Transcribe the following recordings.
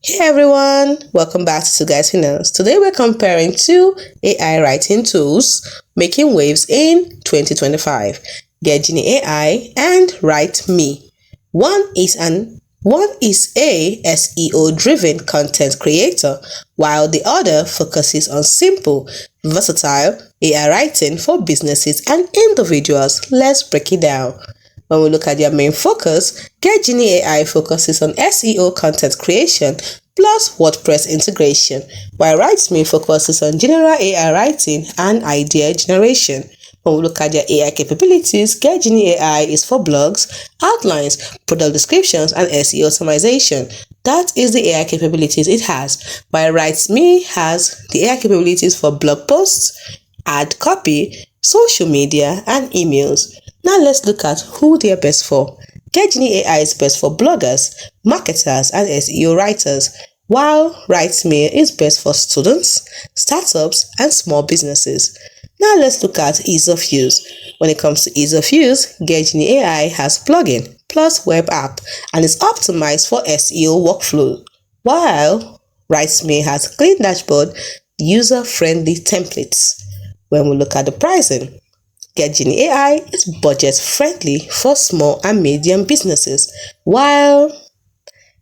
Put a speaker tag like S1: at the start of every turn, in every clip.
S1: Hey everyone, welcome back to Twoguysfinance. Today we're comparing two AI writing tools making waves in 2025, GetGenie AI and WriteMe. One is a SEO-driven content creator, while the other focuses on simple, versatile AI writing for businesses and individuals. Let's break it down. When we look at their main focus, GetGenie AI focuses on SEO content creation plus WordPress integration, while WriteMe focuses on general AI writing and idea generation. When we look at their AI capabilities, GetGenie AI is for blogs, outlines, product descriptions, and SEO optimization. That is the AI capabilities it has, while WriteMe has the AI capabilities for blog posts, ad copy, social media, and emails. Now let's look at who they are best for. GetGenie AI is best for bloggers, marketers, and SEO writers, while WriteMe is best for students, startups, and small businesses. Now let's look at ease of use. When it comes to ease of use, GetGenie AI has plugin plus web app and is optimized for SEO workflow, while WriteMe has clean dashboard, user-friendly templates. When we look at the pricing, GetGenie AI is budget-friendly for small and medium businesses, while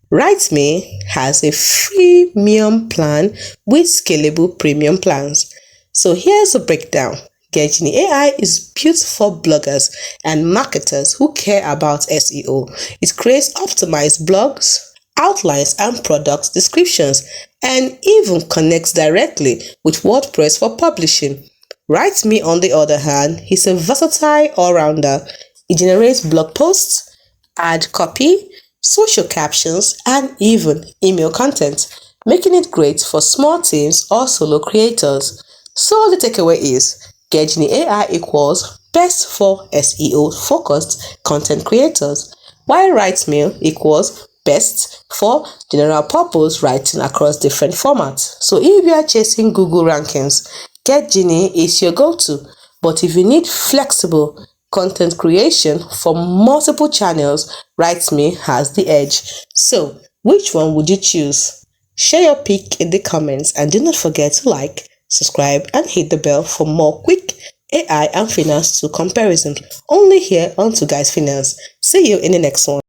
S1: WriteMe has a freemium plan with scalable premium plans. So here's a breakdown. GetGenie AI is built for bloggers and marketers who care about SEO. It creates optimized blogs, outlines and product descriptions, and even connects directly with WordPress for publishing. WriteMe, on the other hand, is a versatile all-rounder. It generates blog posts, ad copy, social captions, and even email content, making it great for small teams or solo creators. So the takeaway is, GetGenie AI equals best for SEO-focused content creators, while WriteMe equals best for general purpose writing across different formats. So if you are chasing Google rankings, GetGenie is your go-to, but if you need flexible content creation for multiple channels, WriteMe has the edge. So, which one would you choose? Share your pick in the comments and do not forget to like, subscribe, and hit the bell for more quick AI and finance tool comparisons only here on Twoguysfinance. See you in the next one.